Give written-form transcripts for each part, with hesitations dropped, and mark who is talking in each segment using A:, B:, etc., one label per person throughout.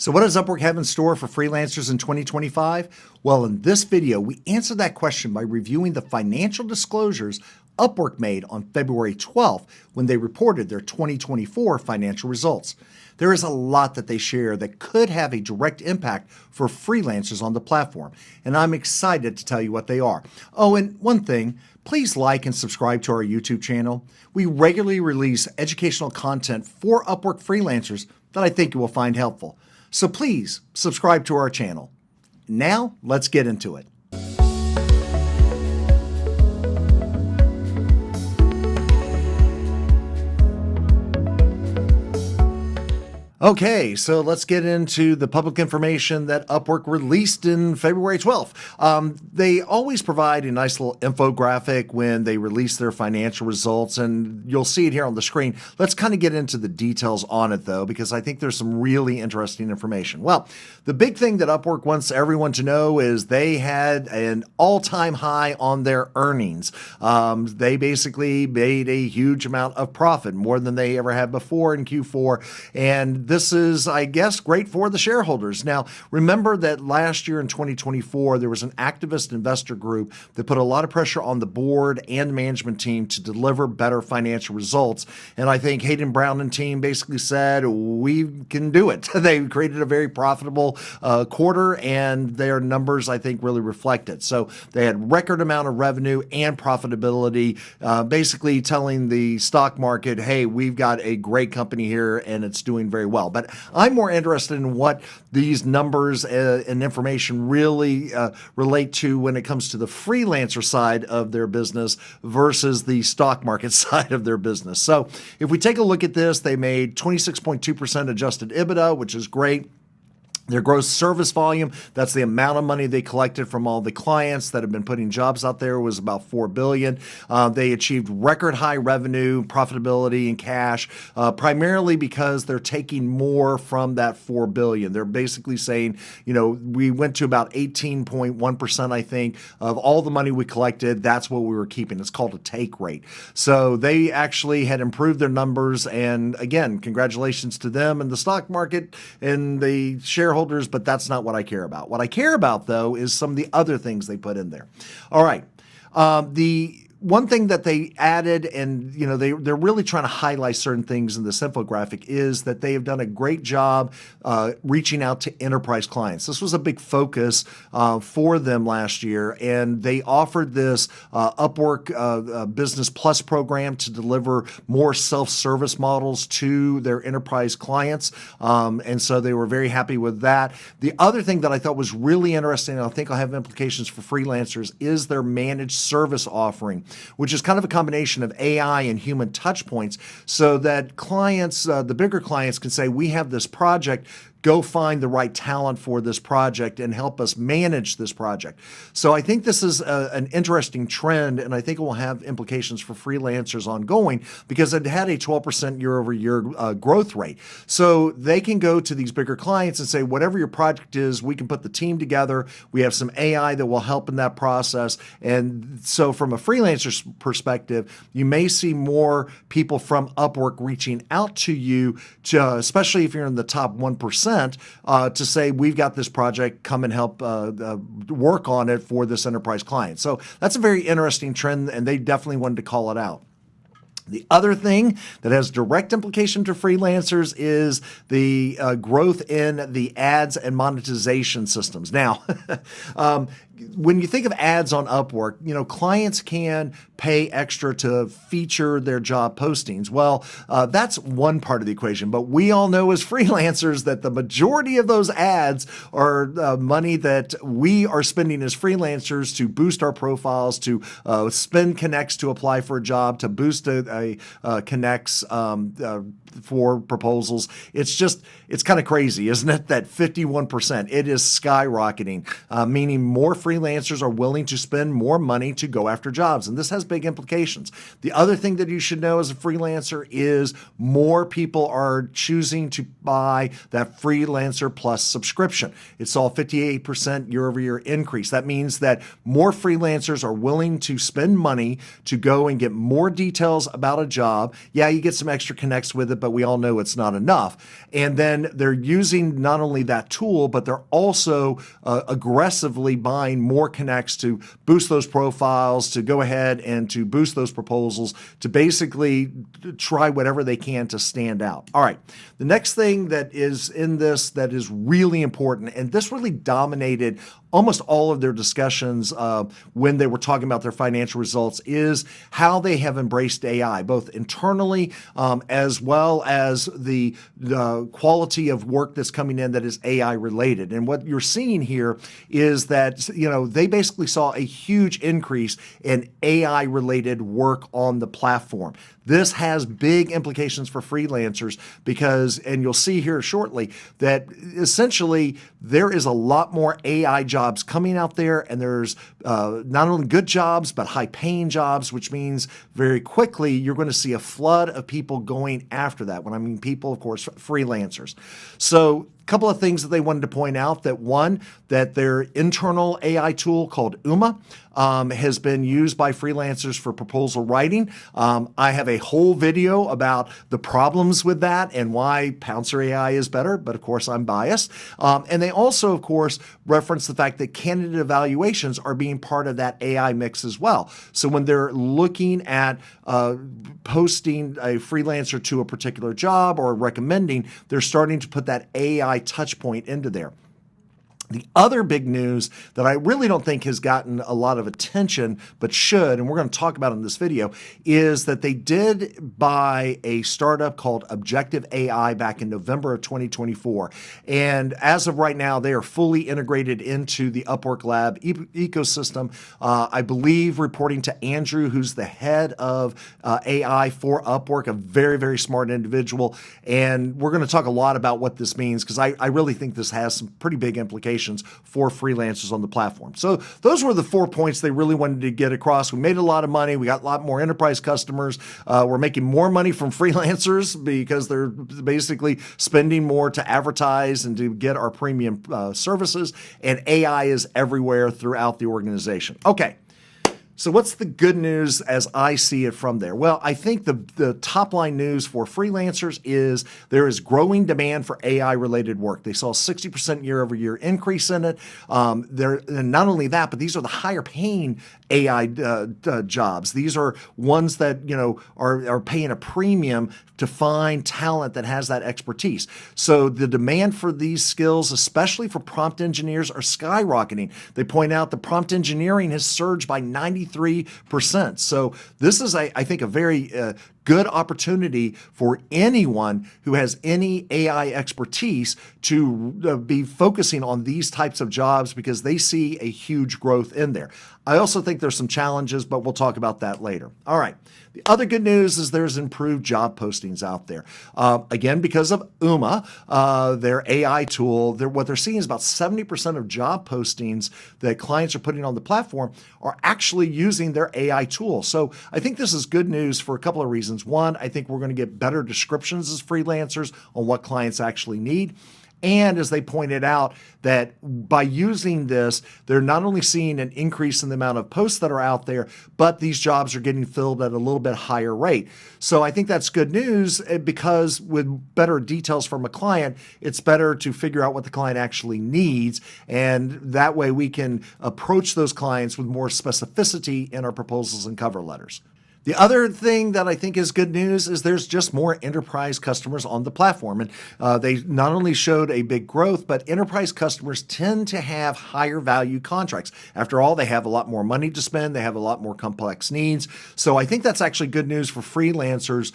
A: So what does Upwork have in store for freelancers in 2025? Well, in this video, we answer that question by reviewing the financial disclosures Upwork made on February 12th when they reported their 2024 financial results. There is a lot that they share that could have a direct impact for freelancers on the platform, and I'm excited to tell you what they are. Oh, and one thing, please like and subscribe to our YouTube channel. We regularly release educational content for Upwork freelancers that I think you will find helpful. So please subscribe to our channel. Now, let's get into it. Okay, so let's get into the public information that Upwork released in February 12th. They always provide a nice little infographic when they release their financial results, and you'll see it here on the screen. Let's kind of get into the details on it, though, because I think there's some really interesting information. Well, the big thing that Upwork wants everyone to know is they had an all-time high on their earnings. They basically made a huge amount of profit, more than they ever had before in Q4, and this is, I guess, great for the shareholders. Now, remember that last year in 2024, there was an activist investor group that put a lot of pressure on the board and management team to deliver better financial results. And I think Hayden Brown and team basically said, we can do it. They created a very profitable quarter, and their numbers, I think, really reflect it. So they had record amount of revenue and profitability, basically telling the stock market, hey, we've got a great company here, and it's doing very well. But I'm more interested in what these numbers and information really relate to when it comes to the freelancer side of their business versus the stock market side of their business. So if we take a look at this, they made 26.2% adjusted EBITDA, which is great. Their gross service volume, that's the amount of money they collected from all the clients that have been putting jobs out there, was about $4 billion. They achieved record high revenue, profitability, and cash, primarily because they're taking more from that $4 billion. They're basically saying, you know, we went to about 18.1%, I think, of all the money we collected. That's what we were keeping. It's called a take rate. So they actually had improved their numbers. And again, congratulations to them and the stock market and the shareholders. But that's not what I care about. What I care about, though, is some of the other things they put in there. All right. The one thing that they added, and you know, they're really trying to highlight certain things in this infographic, is that they have done a great job reaching out to enterprise clients. This was a big focus for them last year, and they offered this Upwork Business Plus program to deliver more self-service models to their enterprise clients, and so they were very happy with that. The other thing that I thought was really interesting, and I think will have implications for freelancers, is their managed service offering, which is kind of a combination of AI and human touch points, so that clients, the bigger clients, can say, we have this project, go find the right talent for this project and help us manage this project. So I think this is an interesting trend, and I think it will have implications for freelancers ongoing because it had a 12% year-over-year growth rate. So they can go to these bigger clients and say, whatever your project is, we can put the team together. We have some AI that will help in that process. And so from a freelancer's perspective, you may see more people from Upwork reaching out to you, especially if you're in the top 1%, to say, we've got this project, come and help work on it for this enterprise client. So that's a very interesting trend, and they definitely wanted to call it out. The other thing that has direct implication to freelancers is the growth in the ads and monetization systems. Now, when you think of ads on Upwork, you know, clients can pay extra to feature their job postings. Well, that's one part of the equation, but we all know as freelancers that the majority of those ads are money that we are spending as freelancers to boost our profiles, to spend connects to apply for a job, to boost connects for proposals. It's kind of crazy, isn't it? That 51%, it is skyrocketing, meaning more freelancers freelancers are willing to spend more money to go after jobs. And this has big implications. The other thing that you should know as a freelancer is more people are choosing to buy that Freelancer Plus subscription. It saw 58% year-over-year increase. That means that more freelancers are willing to spend money to go and get more details about a job. Yeah, you get some extra connects with it, but we all know it's not enough. And then they're using not only that tool, but they're also aggressively buying more connects to boost those profiles, to go ahead and to boost those proposals, to basically try whatever they can to stand out. All right, the next thing that is in this that is really important, and this really dominated almost all of their discussions when they were talking about their financial results, is how they have embraced AI, both internally as well as the quality of work that's coming in that is AI related. And what you're seeing here is that they basically saw a huge increase in AI related work on the platform. This has big implications for freelancers because, and you'll see here shortly, that essentially there is a lot more AI jobs coming out there, and there's not only good jobs, but high paying jobs, which means very quickly you're going to see a flood of people going after that. When I mean people, of course, freelancers. So couple of things that they wanted to point out: that one, that their internal AI tool called Uma has been used by freelancers for proposal writing. I have a whole video about the problems with that and why PouncerAI is better, but of course I'm biased. And they also, of course, reference the fact that candidate evaluations are being part of that AI mix as well. So when they're looking at posting a freelancer to a particular job or recommending, they're starting to put that AI touch point into there. The other big news that I really don't think has gotten a lot of attention, but should, and we're going to talk about in this video, is that they did buy a startup called Objective AI back in November of 2024. And as of right now, they are fully integrated into the Upwork Lab ecosystem. I believe, reporting to Andrew, who's the head of AI for Upwork, a very, very smart individual. And we're going to talk a lot about what this means, because I really think this has some pretty big implications for freelancers on the platform. So those were the 4 points they really wanted to get across. We made a lot of money. We got a lot more enterprise customers. We're making more money from freelancers because they're basically spending more to advertise and to get our premium services. And AI is everywhere throughout the organization. Okay. So what's the good news as I see it from there? Well, I think the top line news for freelancers is there is growing demand for AI-related work. They saw a 60% year-over-year increase in it. And not only that, but these are the higher paying AI jobs. These are ones that are paying a premium to find talent that has that expertise. So the demand for these skills, especially for prompt engineers, are skyrocketing. They point out the prompt engineering has surged by 93%. So this is, I think, a very good opportunity for anyone who has any AI expertise to be focusing on these types of jobs, because they see a huge growth in there. I also think there's some challenges, but we'll talk about that later. All right. The other good news is there's improved job postings out there. Again, because of Uma, their AI tool, what they're seeing is about 70% of job postings that clients are putting on the platform are actually using their AI tool. So I think this is good news for a couple of reasons. One, I think we're going to get better descriptions as freelancers on what clients actually need. And as they pointed out, that by using this, they're not only seeing an increase in the amount of posts that are out there, but these jobs are getting filled at a little bit higher rate. So I think that's good news, because with better details from a client, it's better to figure out what the client actually needs. And that way we can approach those clients with more specificity in our proposals and cover letters. The other thing that I think is good news is there's just more enterprise customers on the platform. And they not only showed a big growth, but enterprise customers tend to have higher value contracts. After all, they have a lot more money to spend. They have a lot more complex needs. So I think that's actually good news for freelancers,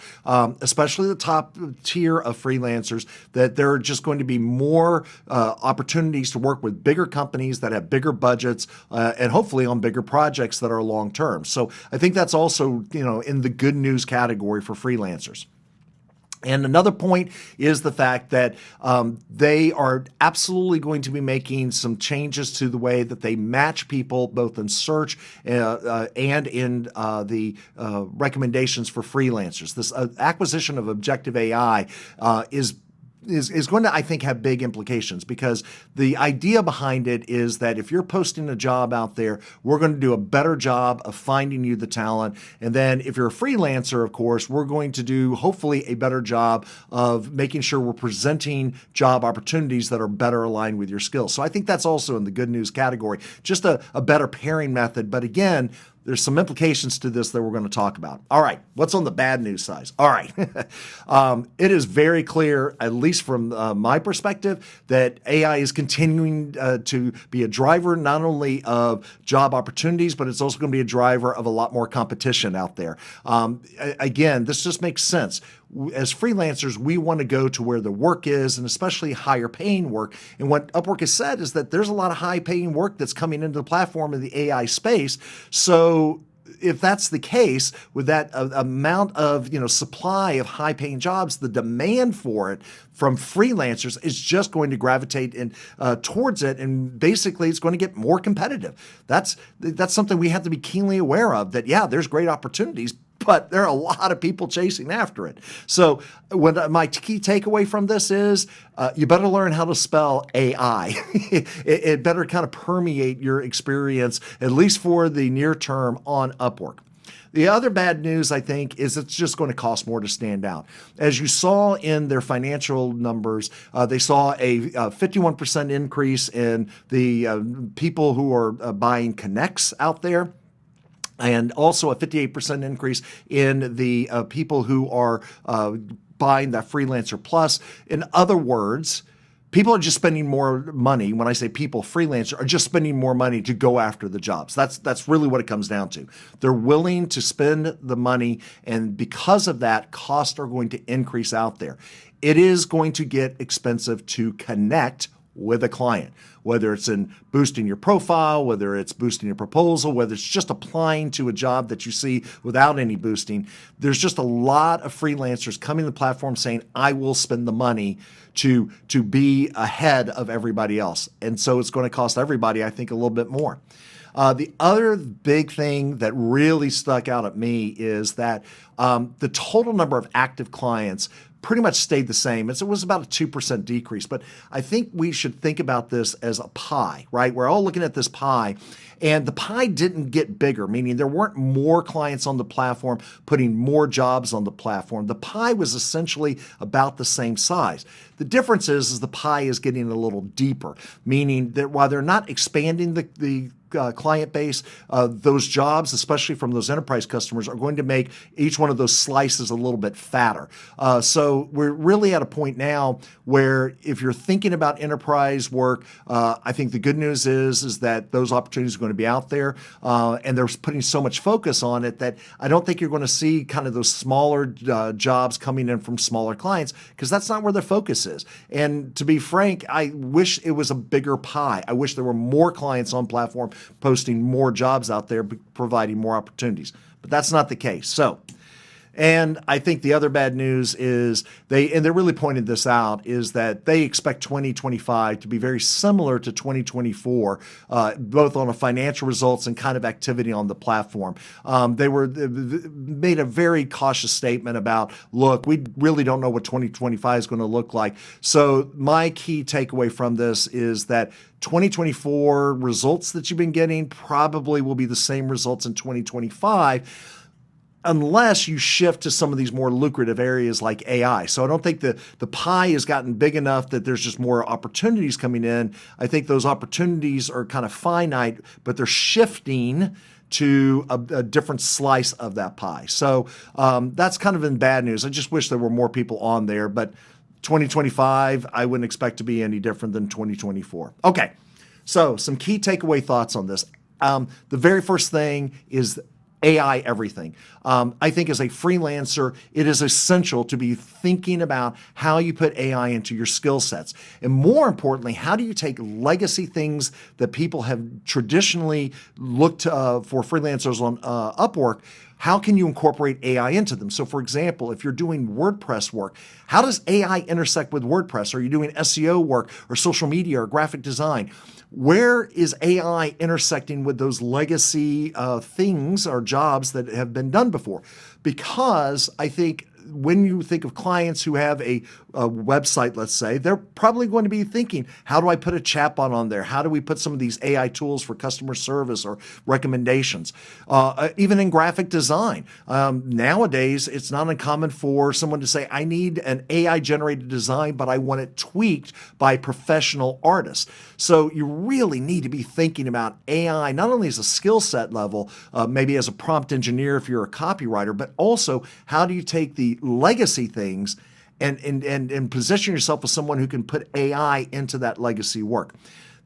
A: especially the top tier of freelancers, that there are just going to be more opportunities to work with bigger companies that have bigger budgets and hopefully on bigger projects that are long term. So I think that's also in the good news category for freelancers. And another point is the fact that they are absolutely going to be making some changes to the way that they match people, both in search and in the recommendations for freelancers. This acquisition of Objective AI is going to, I think, have big implications, because the idea behind it is that if you're posting a job out there, we're going to do a better job of finding you the talent. And then if you're a freelancer, of course, we're going to do hopefully a better job of making sure we're presenting job opportunities that are better aligned with your skills. So I think that's also in the good news category, just a better pairing method. But again, there's some implications to this that we're going to talk about. All right, what's on the bad news side? All right, it is very clear, at least from my perspective, that AI is continuing to be a driver not only of job opportunities, but it's also going to be a driver of a lot more competition out there. Again, this just makes sense. As freelancers, we want to go to where the work is, and especially higher paying work. And what Upwork has said is that there's a lot of high paying work that's coming into the platform in the AI space. So if that's the case, with that amount of supply of high paying jobs, the demand for it from freelancers is just going to gravitate towards it, and basically it's going to get more competitive. That's something we have to be keenly aware of, that there's great opportunities, but there are a lot of people chasing after it. So my key takeaway from this is you better learn how to spell AI. It better kind of permeate your experience, at least for the near term, on Upwork. The other bad news, I think, is it's just going to cost more to stand out. As you saw in their financial numbers, they saw a 51% increase in the people who are buying connects out there, and also a 58% increase in the people who are buying that Freelancer Plus. In other words, people are just spending more money. When I say people, freelancers are just spending more money to go after the jobs. That's really what it comes down to. They're willing to spend the money, and because of that, costs are going to increase out there. It is going to get expensive to connect with a client, whether it's in boosting your profile, whether it's boosting your proposal, whether it's just applying to a job that you see without any boosting. There's just a lot of freelancers coming to the platform saying, I will spend the money to be ahead of everybody else. And so it's going to cost everybody, I think, a little bit more. The other big thing that really stuck out at me is that the total number of active clients pretty much stayed the same. It was about a 2% decrease, but I think we should think about this as a pie, right? We're all looking at this pie, and the pie didn't get bigger, meaning there weren't more clients on the platform putting more jobs on the platform. The pie was essentially about the same size. The difference is the pie is getting a little deeper, meaning that while they're not expanding the client base, those jobs, especially from those enterprise customers, are going to make each one of those slices a little bit fatter. So we're really at a point now where if you're thinking about enterprise work, I think the good news is that those opportunities are going to be out there, and they're putting so much focus on it that I don't think you're going to see kind of those smaller jobs coming in from smaller clients, because that's not where their focus is. And to be frank, I wish it was a bigger pie. I wish there were more clients on platform posting more jobs out there, providing more opportunities. But that's not the case. So, and I think the other bad news is they really pointed this out, is that they expect 2025 to be very similar to 2024, both on a financial results and kind of activity on the platform. They made a very cautious statement about, look, we really don't know what 2025 is going to look like. So my key takeaway from this is that 2024 results that you've been getting probably will be the same results in 2025, unless you shift to some of these more lucrative areas like AI. So I don't think the pie has gotten big enough that there's just more opportunities coming in. I think those opportunities are kind of finite, but they're shifting to a different slice of that pie. So that's kind of in bad news. I just wish there were more people on there, but 2025, I wouldn't expect to be any different than 2024. Okay, so some key takeaway thoughts on this. The very first thing is AI everything. I think as a freelancer, it is essential to be thinking about how you put AI into your skill sets. And more importantly, how do you take legacy things that people have traditionally looked for freelancers on Upwork? how can you incorporate AI into them? So for example, if you're doing WordPress work, how does AI intersect with WordPress? Are you doing SEO work or social media or graphic design? Where is AI intersecting with those legacy things or jobs that have been done before? Because I think when you think of clients who have a website, let's say, they're probably going to be thinking, how do I put a chatbot on there? How do we put some of these AI tools for customer service or recommendations? Even in graphic design, nowadays, it's not uncommon for someone to say, I need an AI-generated design, but I want it tweaked by professional artists. So you really need to be thinking about AI, not only as a skill set level, maybe as a prompt engineer if you're a copywriter, but also how do you take the legacy things and position yourself as someone who can put AI into that legacy work.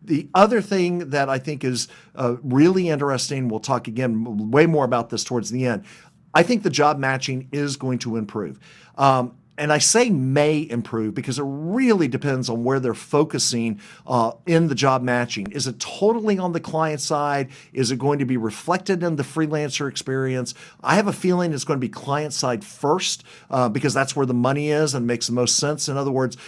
A: The other thing that I think is really interesting, we'll talk again way more about this towards the end, I think the job matching is going to improve. And I say may improve because it really depends on where they're focusing in the job matching. Is it totally on the client side? Is it going to be reflected in the freelancer experience? I have a feeling it's going to be client side first because that's where the money is and makes the most sense. In other words,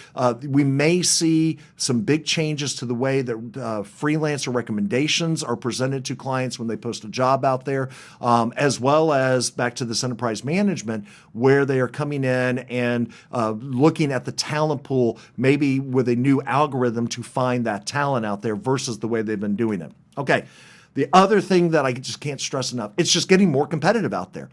A: we may see some big changes to the way that freelancer recommendations are presented to clients when they post a job out there, as well as back to this enterprise management where they are coming in and looking at the talent pool, maybe with a new algorithm to find that talent out there versus the way they've been doing it. Okay, the other thing that I just can't stress enough, it's just getting more competitive out there.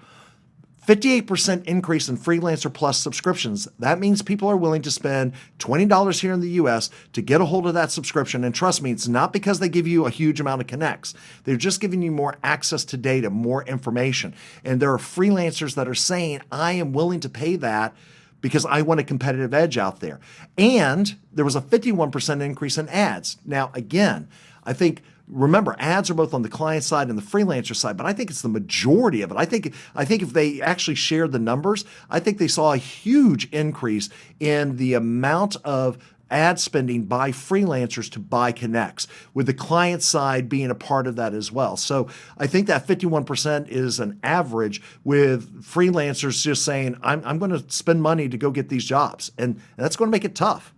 A: 58% increase in Freelancer Plus subscriptions. That means people are willing to spend $20 here in the US to get a hold of that subscription. And trust me, it's not because they give you a huge amount of connects. They're just giving you more access to data, more information. And there are freelancers that are saying, I am willing to pay that because I want a competitive edge out there. And there was a 51% increase in ads. Now, again, I think, remember, ads are both on the client side and the freelancer side, but I think it's the majority of it. I think if they actually shared the numbers, I think they saw a huge increase in the amount of ad spending by freelancers to buy connects, with the client side being a part of that as well. So I think that 51% is an average, with freelancers just saying, I'm going to spend money to go get these jobs. And that's going to make it tough.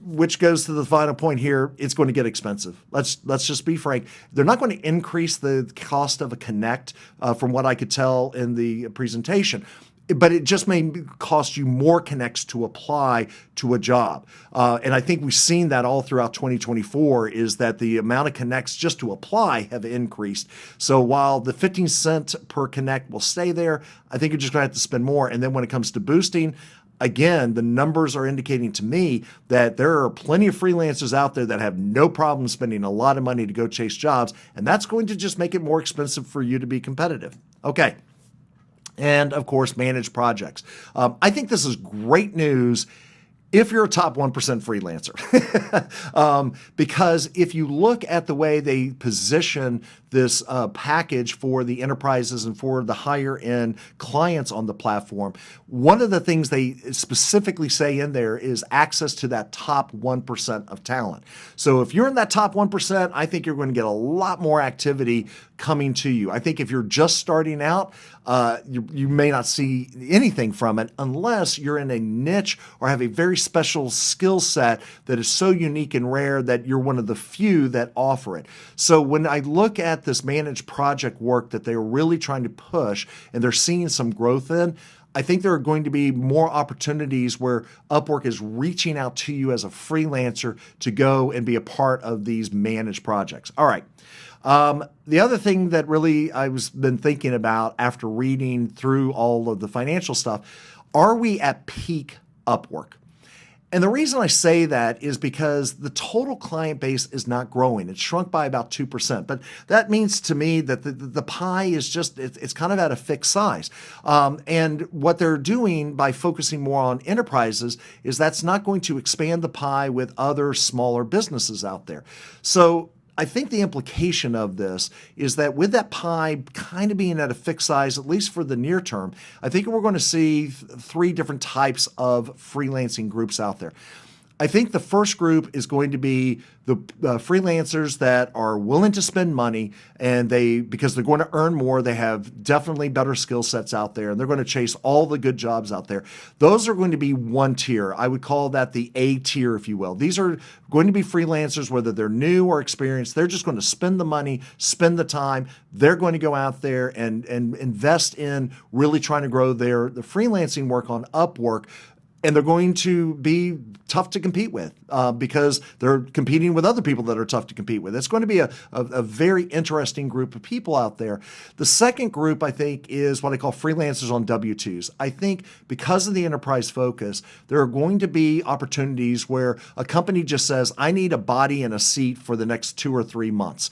A: Which goes to the final point here, it's going to get expensive. Let's just be frank. They're not going to increase the cost of a connect from what I could tell in the presentation. But it just may cost you more connects to apply to a job. And I think we've seen that all throughout 2024 is that the amount of connects just to apply have increased. So while the 15 cents per connect will stay there, I think you're just going to have to spend more. And then when it comes to boosting, again, the numbers are indicating to me that there are plenty of freelancers out there that have no problem spending a lot of money to go chase jobs. And that's going to just make it more expensive for you to be competitive. Okay. And of course, managed projects. I think this is great news if you're a top 1% freelancer. Because if you look at the way they position this package for the enterprises and for the higher end clients on the platform, one of the things they specifically say in there is access to that top 1% of talent. So if you're in that top 1%, I think you're going to get a lot more activity coming to you. I think if you're just starting out, you may not see anything from it unless you're in a niche or have a very special skill set that is so unique and rare that you're one of the few that offer it. So when I look at this managed project work that they're really trying to push and they're seeing some growth in, I think there are going to be more opportunities where Upwork is reaching out to you as a freelancer to go and be a part of these managed projects. All right. The other thing that really I've been thinking about after reading through all of the financial stuff, are we at peak Upwork? And the reason I say that is because the total client base is not growing. It's shrunk by about 2%. But that means to me that the pie is just, it's kind of at a fixed size. And what they're doing by focusing more on enterprises is that's not going to expand the pie with other smaller businesses out there. So I think the implication of this is that with that pie kind of being at a fixed size, at least for the near term, I think we're going to see three different types of freelancing groups out there. I think the first group is going to be the freelancers that are willing to spend money, and because they're going to earn more, they have definitely better skill sets out there, and they're going to chase all the good jobs out there. Those are going to be one tier. I would call that the A tier, if you will. These are going to be freelancers, whether they're new or experienced. They're just going to spend the money, spend the time. They're going to go out there and invest in really trying to grow the freelancing work on Upwork. And they're going to be tough to compete with because they're competing with other people that are tough to compete with. It's going to be a very interesting group of people out there. The second group, I think, is what I call freelancers on W-2s. I think because of the enterprise focus, there are going to be opportunities where a company just says, I need a body and a seat for the next 2 or 3 months.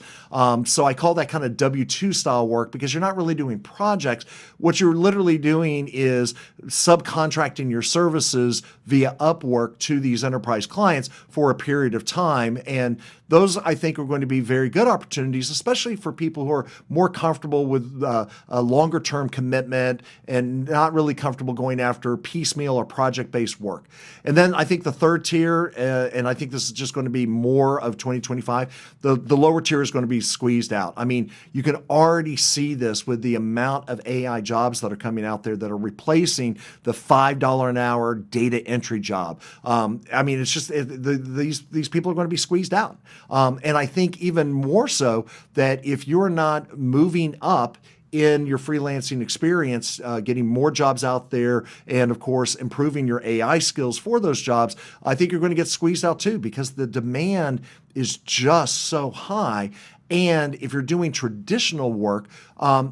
A: So I call that kind of W-2 style work because you're not really doing projects. What you're literally doing is subcontracting your services via Upwork to these enterprise clients for a period of time. And those, I think, are going to be very good opportunities, especially for people who are more comfortable with a longer term commitment and not really comfortable going after piecemeal or project-based work. And then I think the third tier, and I think this is just going to be more of 2025, the lower tier is going to be squeezed out. I mean, you can already see this with the amount of AI jobs that are coming out there that are replacing the $5 an hour data entry job. I mean, it's just these people are going to be squeezed out. And I think even more so that if you're not moving up in your freelancing experience, getting more jobs out there, and of course, improving your AI skills for those jobs, I think you're going to get squeezed out too because the demand is just so high. And if you're doing traditional work,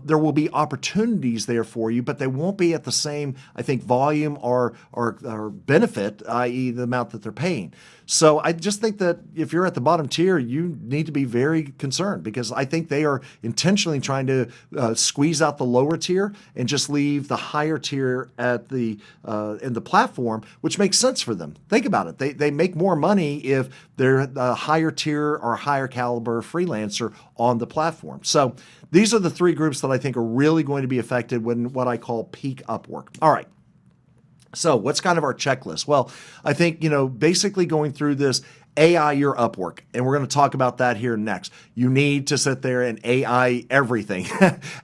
A: there will be opportunities there for you, but they won't be at the same, I think, volume or benefit, i.e. the amount that they're paying. So I just think that if you're at the bottom tier, you need to be very concerned because I think they are intentionally trying to squeeze out the lower tier and just leave the higher tier at in the platform, which makes sense for them. Think about it. They make more money if they're the higher tier or higher caliber freelancer on the platform. So these are the three groups that I think are really going to be affected when what I call peak Upwork. All right. So what's kind of our checklist? Well, I think, basically going through this AI your Upwork, and we're going to talk about that here next. You need to sit there and AI everything.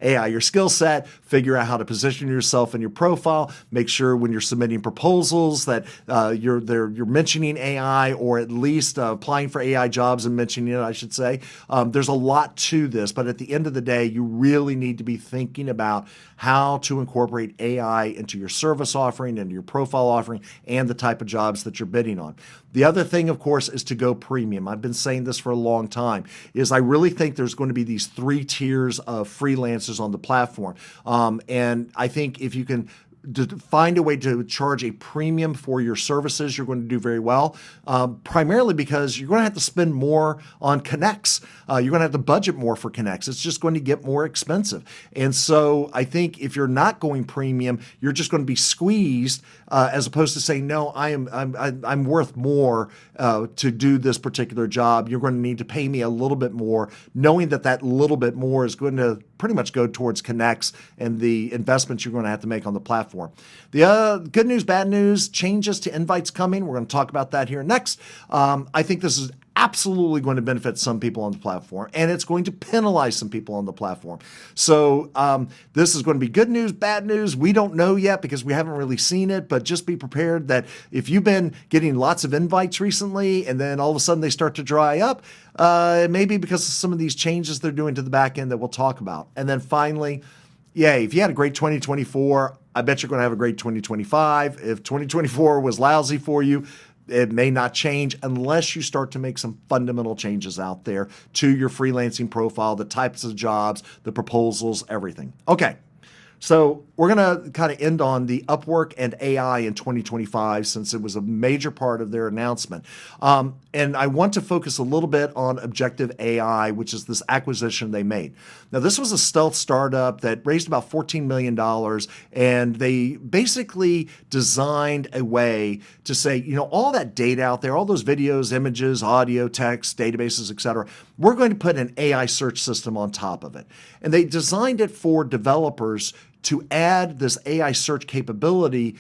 A: AI your skill set, figure out how to position yourself in your profile, make sure when you're submitting proposals that you're mentioning AI or at least applying for AI jobs and mentioning it, I should say. There's a lot to this, but at the end of the day, you really need to be thinking about how to incorporate AI into your service offering, into your profile offering, and the type of jobs that you're bidding on. The other thing, of course, is to go premium. I've been saying this for a long time, is I really think there's going to be these 3 tiers of freelancers on the platform. And I think if you can to find a way to charge a premium for your services, you're going to do very well, primarily because you're going to have to spend more on connects. You're going to have to budget more for connects. It's just going to get more expensive. And so I think if you're not going premium, you're just going to be squeezed as opposed to saying, no, I'm worth more to do this particular job. You're going to need to pay me a little bit more, knowing that little bit more is going to pretty much go towards connects and the investments you're going to have to make on the platform. The good news, bad news, changes to invites coming. We're going to talk about that here next. I think this is absolutely going to benefit some people on the platform, and it's going to penalize some people on the platform. So this is going to be good news, bad news. We don't know yet because we haven't really seen it, but just be prepared that if you've been getting lots of invites recently and then all of a sudden they start to dry up, maybe because of some of these changes they're doing to the back end that we'll talk about. And then finally, if you had a great 2024, I bet you're going to have a great 2025. If 2024 was lousy for you, it may not change unless you start to make some fundamental changes out there to your freelancing profile, the types of jobs, the proposals, everything. Okay. So we're going to kind of end on the Upwork and AI in 2025 since it was a major part of their announcement. And I want to focus a little bit on Objective AI, which is this acquisition they made. Now, this was a stealth startup that raised about $14 million, and they basically designed a way to say, all that data out there, all those videos, images, audio, text, databases, et cetera, we're going to put an AI search system on top of it. And they designed it for developers to add this AI search capability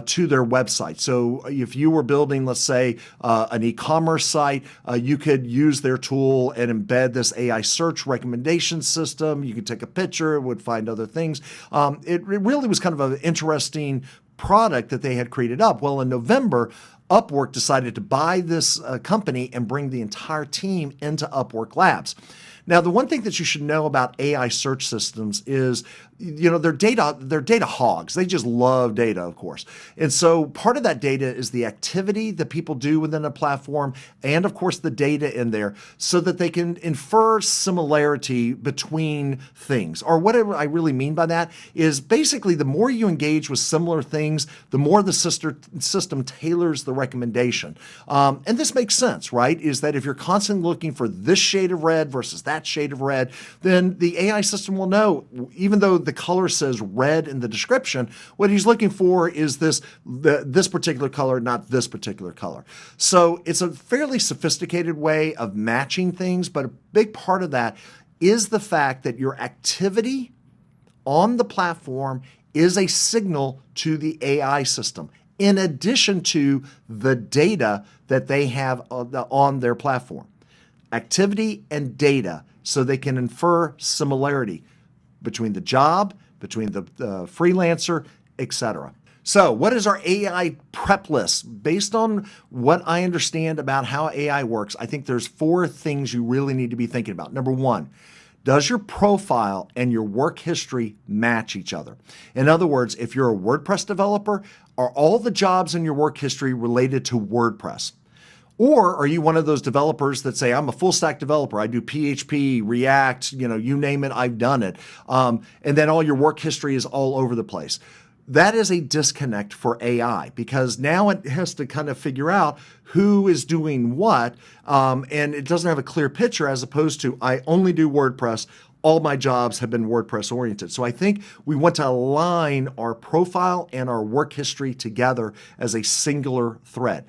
A: to their website. So if you were building, let's say, an e-commerce site, you could use their tool and embed this AI search recommendation system. You could take a picture, it would find other things. It really was kind of an interesting product that they had created up. Well, in November, Upwork decided to buy this company and bring the entire team into Upwork Labs. Now, the one thing that you should know about AI search systems is, they're data hogs. They just love data, of course. And so part of that data is the activity that people do within a platform and, of course, the data in there so that they can infer similarity between things. Or what I really mean by that is basically the more you engage with similar things, the more the system tailors the recommendation. And this makes sense, right? Is that if you're constantly looking for this shade of red versus that shade of red, then the AI system will know, even though the color says red in the description, what he's looking for is this particular color, not this particular color. So it's a fairly sophisticated way of matching things, but a big part of that is the fact that your activity on the platform is a signal to the AI system, in addition to the data that they have on their platform. Activity and data, so they can infer similarity between the job, between the freelancer, etc. So what is our AI prep list? Based on what I understand about how AI works, I think there's 4 things you really need to be thinking about. Number 1, does your profile and your work history match each other? In other words, if you're a WordPress developer, are all the jobs in your work history related to WordPress? Or are you one of those developers that say, I'm a full stack developer, I do PHP, React, you name it, I've done it. And then all your work history is all over the place. That is a disconnect for AI because now it has to kind of figure out who is doing what, and it doesn't have a clear picture as opposed to, I only do WordPress, all my jobs have been WordPress oriented. So I think we want to align our profile and our work history together as a singular thread.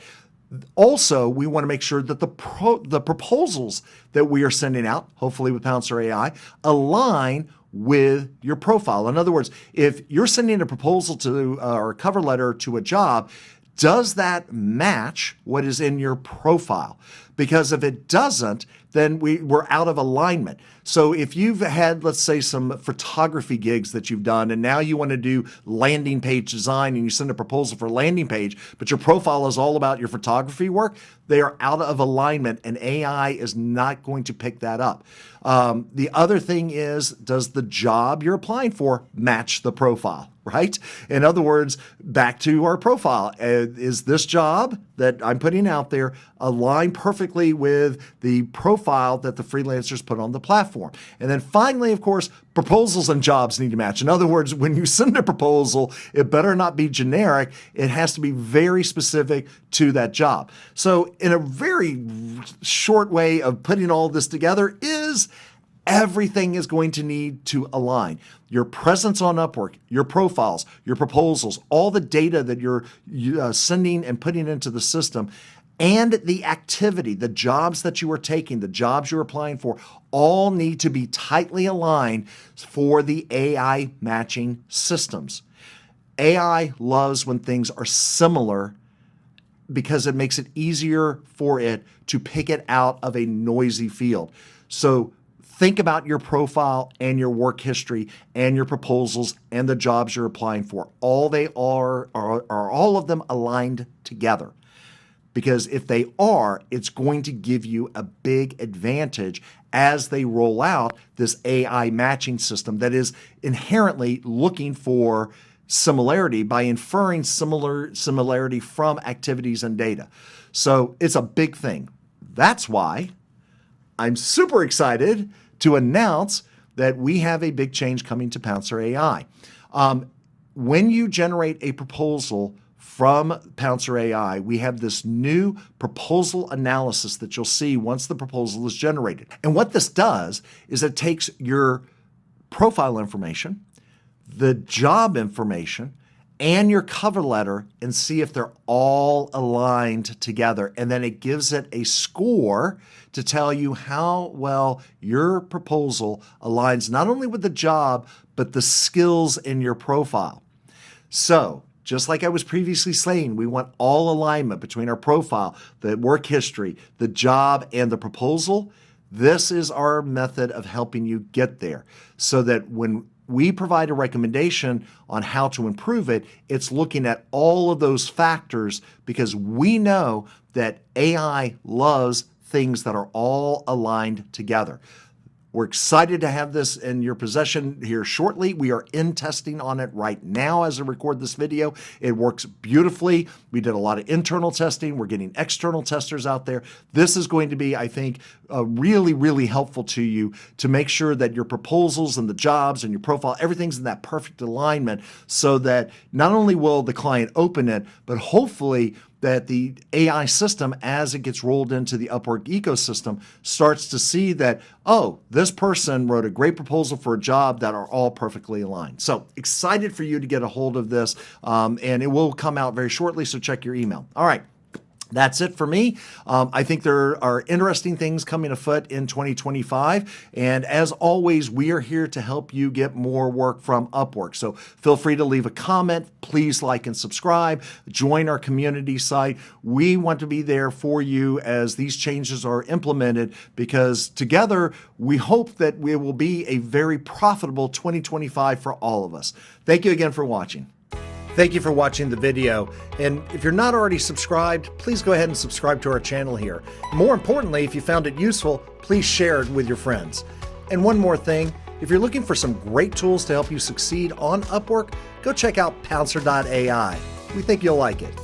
A: Also, we want to make sure that the proposals that we are sending out, hopefully with PouncerAI, align with your profile. In other words, if you're sending a proposal to or a cover letter to a job, does that match what is in your profile? Because if it doesn't, then we're out of alignment. So if you've had, let's say, some photography gigs that you've done, and now you want to do landing page design and you send a proposal for a landing page, but your profile is all about your photography work, they are out of alignment and AI is not going to pick that up. The other thing is, does the job you're applying for match the profile? Right? In other words, back to our profile. Is this job that I'm putting out there align perfectly with the profile that the freelancers put on the platform? And then finally, of course, proposals and jobs need to match. In other words, when you send a proposal, it better not be generic. It has to be very specific to that job. So in a very short way of putting all this together is everything is going to need to align. Your presence on Upwork, your profiles, your proposals, all the data that you're sending and putting into the system, and the activity, the jobs that you are taking, the jobs you're applying for, all need to be tightly aligned for the AI matching systems. AI loves when things are similar because it makes it easier for it to pick it out of a noisy field. So think about your profile and your work history and your proposals and the jobs you're applying for. All they are all of them aligned together? Because if they are, it's going to give you a big advantage as they roll out this AI matching system that is inherently looking for similarity by inferring similarity from activities and data. So it's a big thing. That's why I'm super excited to announce that we have a big change coming to PouncerAI. When you generate a proposal from PouncerAI, we have this new proposal analysis that you'll see once the proposal is generated. And what this does is it takes your profile information, the job information, and your cover letter and see if they're all aligned together. And then it gives it a score to tell you how well your proposal aligns not only with the job, but the skills in your profile. So, just like I was previously saying, we want all alignment between our profile, the work history, the job, and the proposal. This is our method of helping you get there so that when we provide a recommendation on how to improve it, it's looking at all of those factors because we know that AI loves things that are all aligned together. We're excited to have this in your possession here shortly. We are in testing on it right now as I record this video. It works beautifully. We did a lot of internal testing. We're getting external testers out there. This is going to be, I think, really, really helpful to you to make sure that your proposals and the jobs and your profile, everything's in that perfect alignment so that not only will the client open it, but hopefully that the AI system, as it gets rolled into the Upwork ecosystem, starts to see that, oh, this person wrote a great proposal for a job that are all perfectly aligned. So excited for you to get a hold of this, and it will come out very shortly, so check your email. All right. That's it for me. I think there are interesting things coming afoot in 2025. And as always, we are here to help you get more work from Upwork. So feel free to leave a comment. Please like and subscribe. Join our community site. We want to be there for you as these changes are implemented because together we hope that we will be a very profitable 2025 for all of us. Thank you again for watching. Thank you for watching the video, and if you're not already subscribed, please go ahead and subscribe to our channel here. More importantly, if you found it useful, please share it with your friends. And one more thing, if you're looking for some great tools to help you succeed on Upwork, go check out PouncerAI. We think you'll like it.